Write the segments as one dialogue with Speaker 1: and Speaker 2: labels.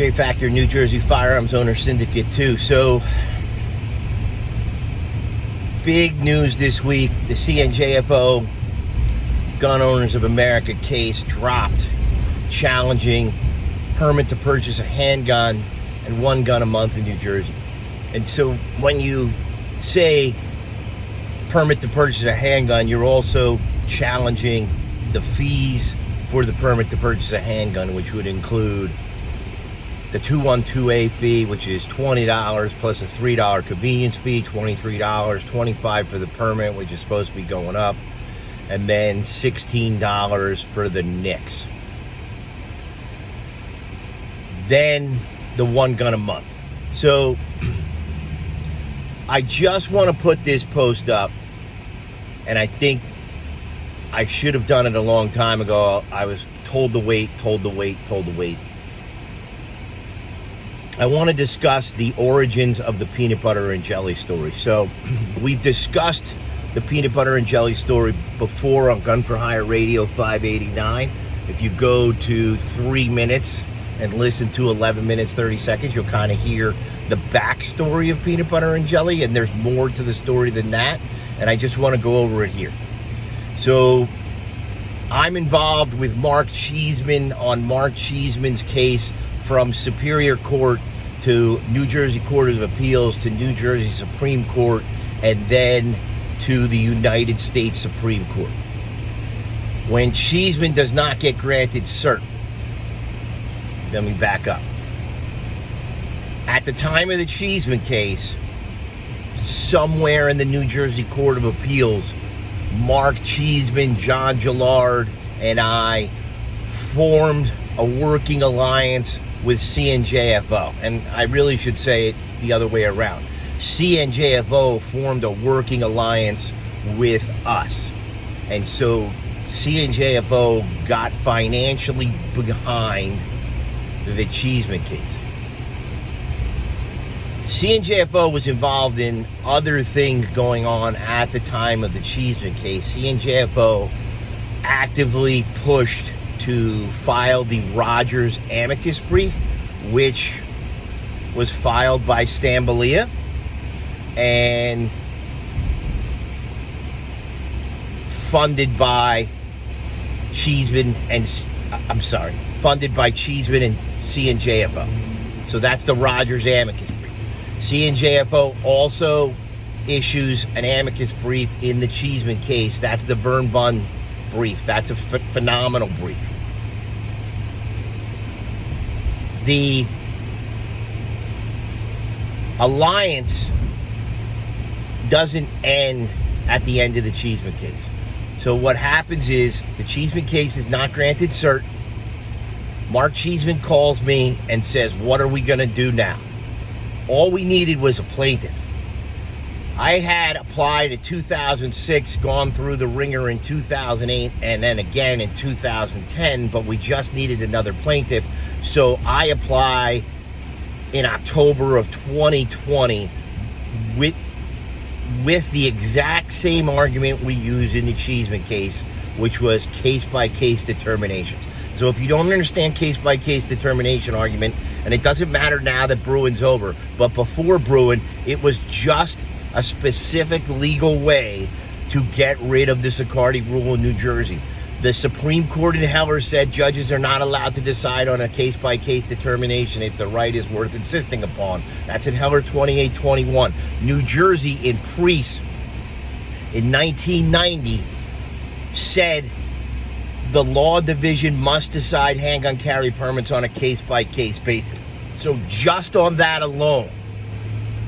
Speaker 1: J Factor New Jersey Firearms Owner Syndicate 2. So, big news this week. The CNJFO Gun Owners of America case dropped, challenging permit to purchase a handgun and one gun a month in New Jersey. And so when you say permit to purchase a handgun, you're also challenging the fees for the permit to purchase a handgun, which would include the 212A fee, which is $20 plus a $3 convenience fee, $23, $25 for the permit, which is supposed to be going up, and then $16 for the NICS. Then the one gun a month. So I just want to put this post up, and I think I should have done it a long time ago. I was told to wait. I want to discuss the origins of the peanut butter and jelly story. So we've discussed the peanut butter and jelly story before on Gun for Hire Radio 589. If you go to 3 minutes and listen to 11 minutes, 30 seconds, you'll kind of hear the backstory of peanut butter and jelly, and there's more to the story than that, and I just want to go over it here. So I'm involved with Mark Cheeseman on Mark Cheeseman's case from Superior Court to New Jersey Court of Appeals to New Jersey Supreme Court and then to the United States Supreme Court. When Cheeseman does not get granted cert, let me back up. At the time of the Cheeseman case, somewhere in the New Jersey Court of Appeals, Mark Cheeseman, John Gillard, and I formed a working alliance with CNJFO. And I really should say it the other way around. CNJFO formed a working alliance with us. And so CNJFO got financially behind the Cheeseman case. CNJFO was involved in other things going on at the time of the Cheeseman case. CNJFO actively pushed to file the Rogers amicus brief, which was filed by Stambolia and funded by Cheeseman and CNJFO. So that's the Rogers amicus brief. CNJFO also issues an amicus brief in the Cheeseman case. That's the Vern Bunn brief. That's a phenomenal brief. The alliance doesn't end at the end of the Cheeseman case. So what happens is the Cheeseman case is not granted cert. Mark Cheeseman calls me and says, what are we going to do now? All we needed was a plaintiff. I had applied in 2006, gone through the ringer in 2008, and then again in 2010, but we just needed another plaintiff. So I apply in October of 2020 with the exact same argument we used in the Cheeseman case, which was case-by-case determinations. So if you don't understand case-by-case determination argument, and it doesn't matter now that Bruin's over, but before Bruin, it was just a specific legal way to get rid of the Sicardi rule in New Jersey. The Supreme Court in Heller said judges are not allowed to decide on a case-by-case determination if the right is worth insisting upon. That's in Heller 2821. New Jersey in Priest in 1990 said the law division must decide handgun carry permits on a case-by-case basis. So just on that alone,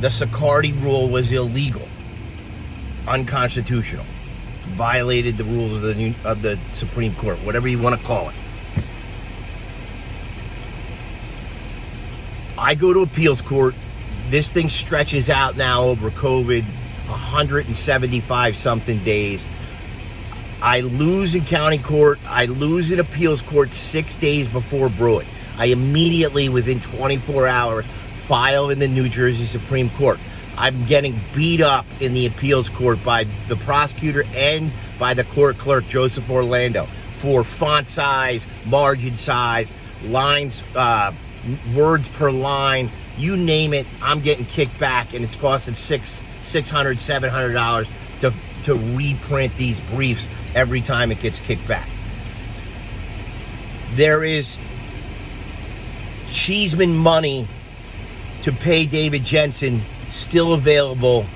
Speaker 1: the Sicardi rule was illegal, unconstitutional, violated the rules of the Supreme Court, whatever you want to call it. I go to appeals court. This thing stretches out now over COVID, 175 something days. I lose in county court. I lose in appeals court 6 days before Bruin. I immediately, within 24 hours, file in the New Jersey Supreme Court. I'm getting beat up in the appeals court by the prosecutor and by the court clerk, Joseph Orlando, for font size, margin size, lines, words per line, you name it, I'm getting kicked back, and it's costing $600-$700 to reprint these briefs every time it gets kicked back. There is Cheeseman money to pay David Jensen still available,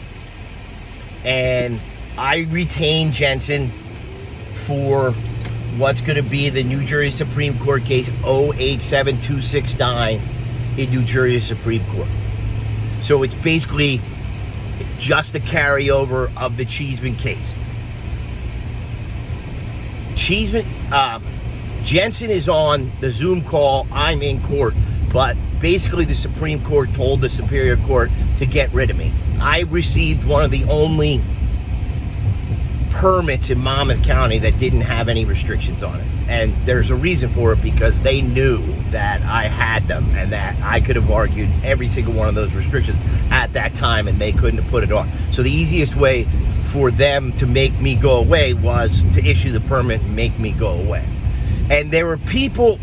Speaker 1: and I retain Jensen for what's going to be the New Jersey Supreme Court case 087269 in New Jersey Supreme Court. So it's basically just a carryover of the Cheeseman case. Jensen is on the Zoom call. I'm in court, but basically the Supreme Court told the Superior Court to get rid of me. I received one of the only permits in Monmouth County that didn't have any restrictions on it. And there's a reason for it, because they knew that I had them and that I could have argued every single one of those restrictions at that time, and they couldn't have put it on. So the easiest way for them to make me go away was to issue the permit and make me go away. And there were people,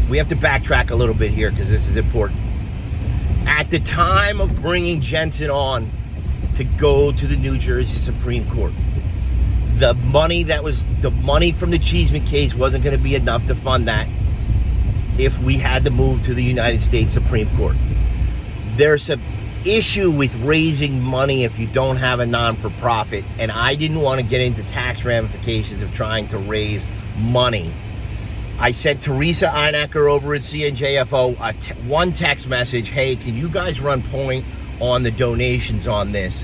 Speaker 1: we have to backtrack a little bit here because this is important. At the time of bringing Jensen on to go to the New Jersey Supreme Court, the money from the Cheeseman case wasn't going to be enough to fund that if we had to move to the United States Supreme Court. There's an issue with raising money if you don't have a non-for-profit, and I didn't want to get into tax ramifications of trying to raise money. I sent Teresa Einacker over at CNJFO one text message, hey, can you guys run point on the donations on this?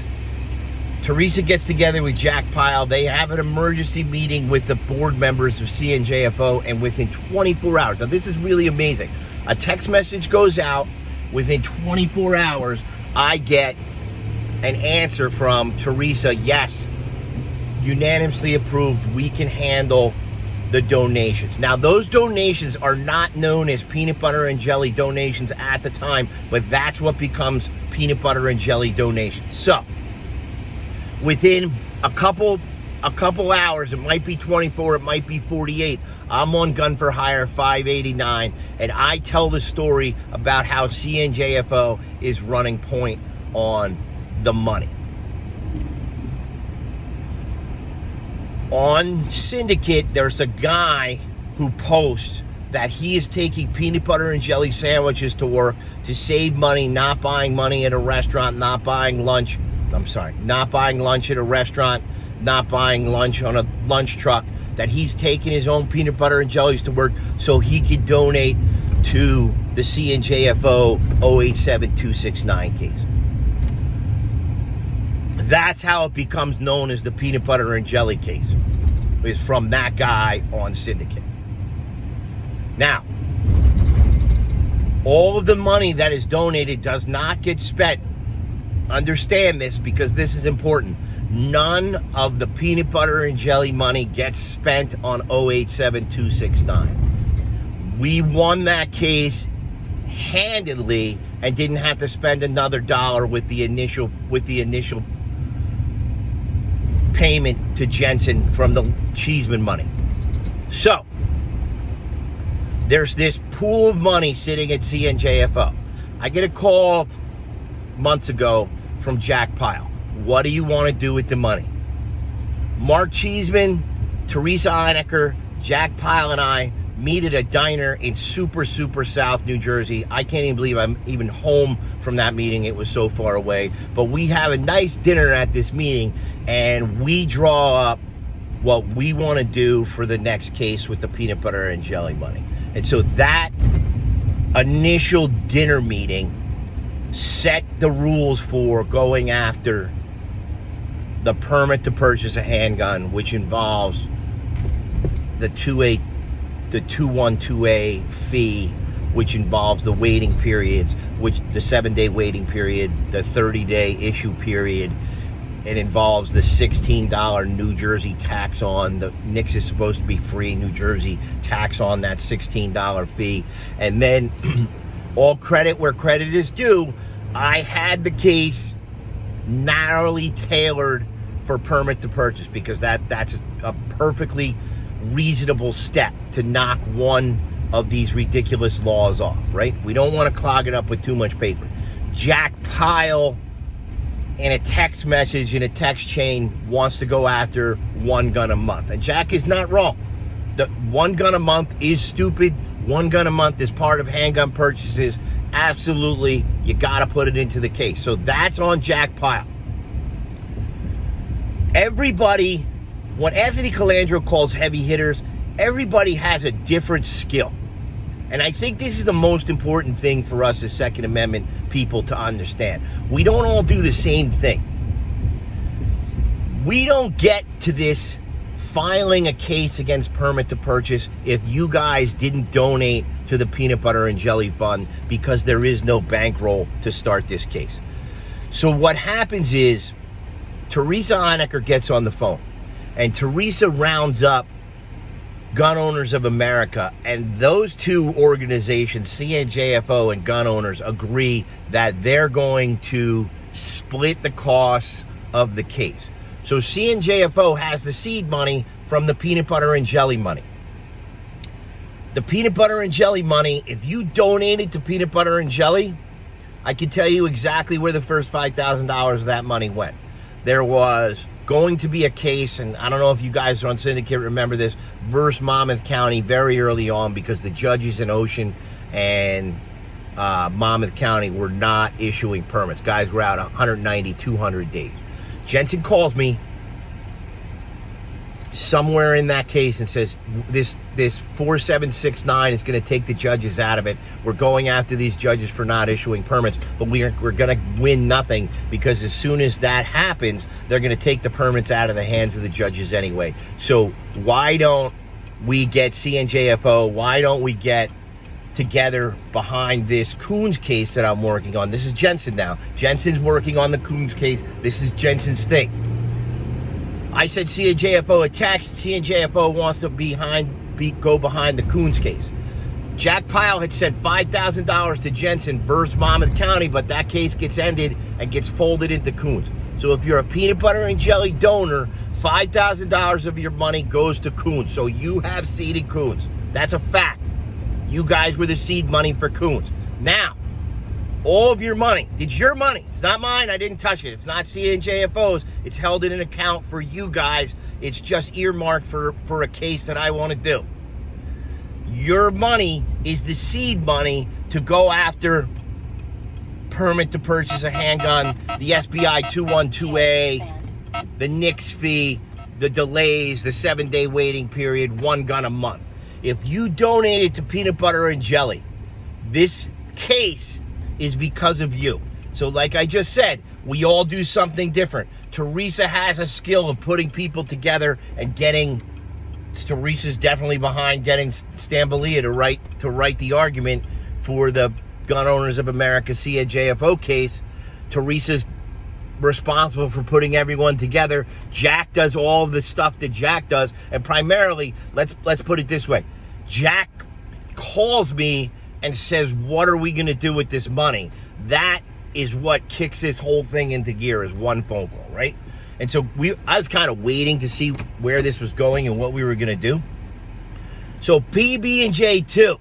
Speaker 1: Teresa gets together with Jack Pyle. They have an emergency meeting with the board members of CNJFO, and within 24 hours, now this is really amazing, a text message goes out, within 24 hours, I get an answer from Teresa, yes, unanimously approved, we can handle the donations. Now, those donations are not known as peanut butter and jelly donations at the time, but that's what becomes peanut butter and jelly donations. So, within a couple hours, it might be 24, it might be 48, I'm on Gun for Hire 589, and I tell the story about how CNJFO is running point on the money. On Syndicate, there's a guy who posts that he is taking peanut butter and jelly sandwiches to work to save money, not buying money at a restaurant, not buying lunch at a restaurant, not buying lunch on a lunch truck, that he's taking his own peanut butter and jellies to work so he could donate to the CNJFO 087269 case. That's how it becomes known as the peanut butter and jelly case, is from that guy on Syndicate. Now, all of the money that is donated does not get spent. Understand this, because this is important. None of the peanut butter and jelly money gets spent on 087269. We won that case handedly and didn't have to spend another dollar with the initial payment to Jensen from the Cheeseman money. So, there's this pool of money sitting at CNJFO. I get a call months ago from Jack Pyle. What do you want to do with the money? Mark Cheeseman, Teresa Einacker, Jack Pyle, and I meet at a diner in super South New Jersey. I can't even believe I'm even home from that meeting. It was so far away. But we have a nice dinner at this meeting, and we draw up what we want to do for the next case with the peanut butter and jelly money. And so that initial dinner meeting set the rules for going after the permit to purchase a handgun, which involves the 212A fee, which involves the waiting periods, which the 7-day waiting period, the 30-day issue period. It involves the $16 New Jersey tax on the NICS is supposed to be free. New Jersey tax on that $16 fee, and then all credit where credit is due. I had the case narrowly tailored for permit to purchase, because that's a perfectly reasonable step to knock one of these ridiculous laws off, right? We don't want to clog it up with too much paper. Jack Pyle, in a text message, in a text chain, wants to go after one gun a month. And Jack is not wrong. The one gun a month is stupid. One gun a month is part of handgun purchases. Absolutely, you got to put it into the case. So that's on Jack Pyle. Everybody, what Anthony Calandro calls heavy hitters, everybody has a different skill. And I think this is the most important thing for us as Second Amendment people to understand. We don't all do the same thing. We don't get to this filing a case against permit to purchase if you guys didn't donate to the Peanut Butter and Jelly Fund, because there is no bankroll to start this case. So what happens is Teresa Honecker gets on the phone, and Teresa rounds up Gun Owners of America, and those two organizations, CNJFO and Gun Owners, agree that they're going to split the costs of the case. So CNJFO has the seed money from the peanut butter and jelly money. The peanut butter and jelly money, if you donated to peanut butter and jelly, I can tell you exactly where the first $5,000 of that money went. There was going to be a case, and I don't know if you guys on Syndicate remember this, versus Monmouth County very early on, because the judges in Ocean and Monmouth County were not issuing permits. Guys were out 190, 200 days. Jensen calls me somewhere in that case and says, this 4769 is going to take the judges out of it. We're going after these judges for not issuing permits, but we're going to win nothing, because as soon as that happens, they're going to take the permits out of the hands of the judges anyway. So why don't we get CNJFO? Why don't we get together behind this Coons case that I'm working on? This is Jensen now. Jensen's working on the Coons case. This is Jensen's thing. I said CNJFO attached. CNJFO wants to go behind the Coons case. Jack Pyle had sent $5,000 to Jensen versus Monmouth County, but that case gets ended and gets folded into Coons. So if you're a peanut butter and jelly donor, $5,000 of your money goes to Coons. So you have seeded Coons. That's a fact. You guys were the seed money for Coons. Now, all of your money, it's your money. It's not mine. I didn't touch it. It's not CNJFO's. It's held in an account for you guys. It's just earmarked for a case that I want to do. Your money is the seed money to go after permit to purchase a handgun, the SBI 212A, the NICS fee, the delays, the 7-day waiting period, one gun a month. If you donated to peanut butter and jelly, this case is because of you. So like I just said, we all do something different. Teresa has a skill of putting people together and Teresa's definitely behind getting Stambolia to write the argument for the Gun Owners of America CNJFO case. Teresa's responsible for putting everyone together. Jack does all of the stuff that Jack does, and primarily, let's put it this way, Jack calls me and says, what are we going to do with this money? That is what kicks this whole thing into gear, is one phone call, right? And so I was kind of waiting to see where this was going and what we were going to do. So PB&J 2,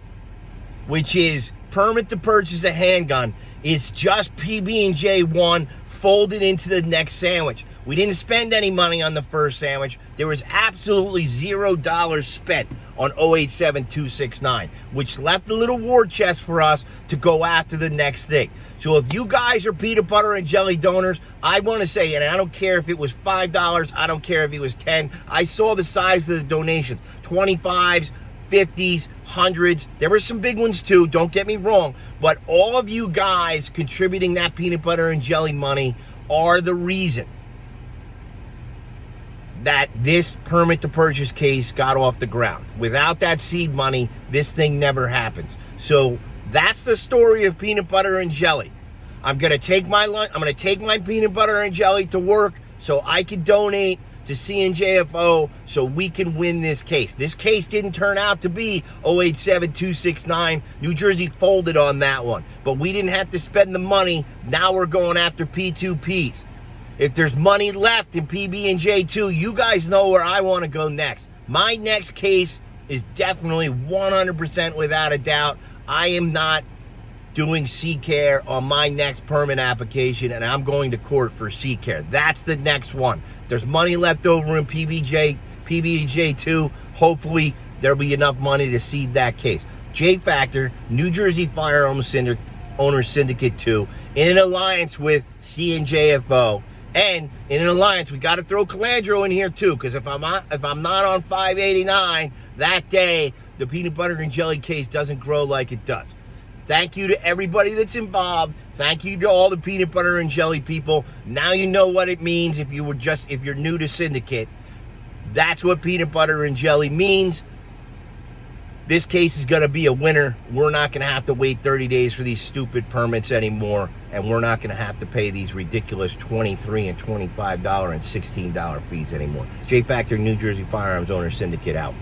Speaker 1: which is permit to purchase a handgun, is just PB&J 1 folded into the next sandwich. We didn't spend any money on the first sandwich. There was absolutely $0 spent on 087269, which left a little war chest for us to go after the next thing. So if you guys are peanut butter and jelly donors, I want to say, and I don't care if it was $5, I don't care if it was $10. I saw the size of the donations, 25s, 50s, 100s. There were some big ones too, don't get me wrong. But all of you guys contributing that peanut butter and jelly money are the reason that this permit to purchase case got off the ground. Without that seed money, this thing never happens. So that's the story of peanut butter and jelly. I'm gonna take my peanut butter and jelly to work so I can donate to CNJFO so we can win this case. This case didn't turn out to be 087269. New Jersey folded on that one, but we didn't have to spend the money. Now we're going after P2Ps. If there's money left in PB&J 2, you guys know where I want to go next. My next case is definitely 100% without a doubt. I am not doing C-Care on my next permit application, and I'm going to court for C-Care. That's the next one. There's money left over in PB&J 2. Hopefully, there'll be enough money to seed that case. J-Factor, New Jersey Firearms Owner Syndicate 2, in an alliance with C&JFO. And in an alliance, we got to throw Calandro in here too, because if I'm not on 589 that day, the peanut butter and jelly case doesn't grow like it does. Thank you to everybody that's involved. Thank you to all the peanut butter and jelly people. Now you know what it means if you're new to Syndicate. That's what peanut butter and jelly means. This case is going to be a winner. We're not going to have to wait 30 days for these stupid permits anymore, and we're not going to have to pay these ridiculous $23 and $25 and $16 fees anymore. J-Factor, New Jersey Firearms Owner Syndicate out.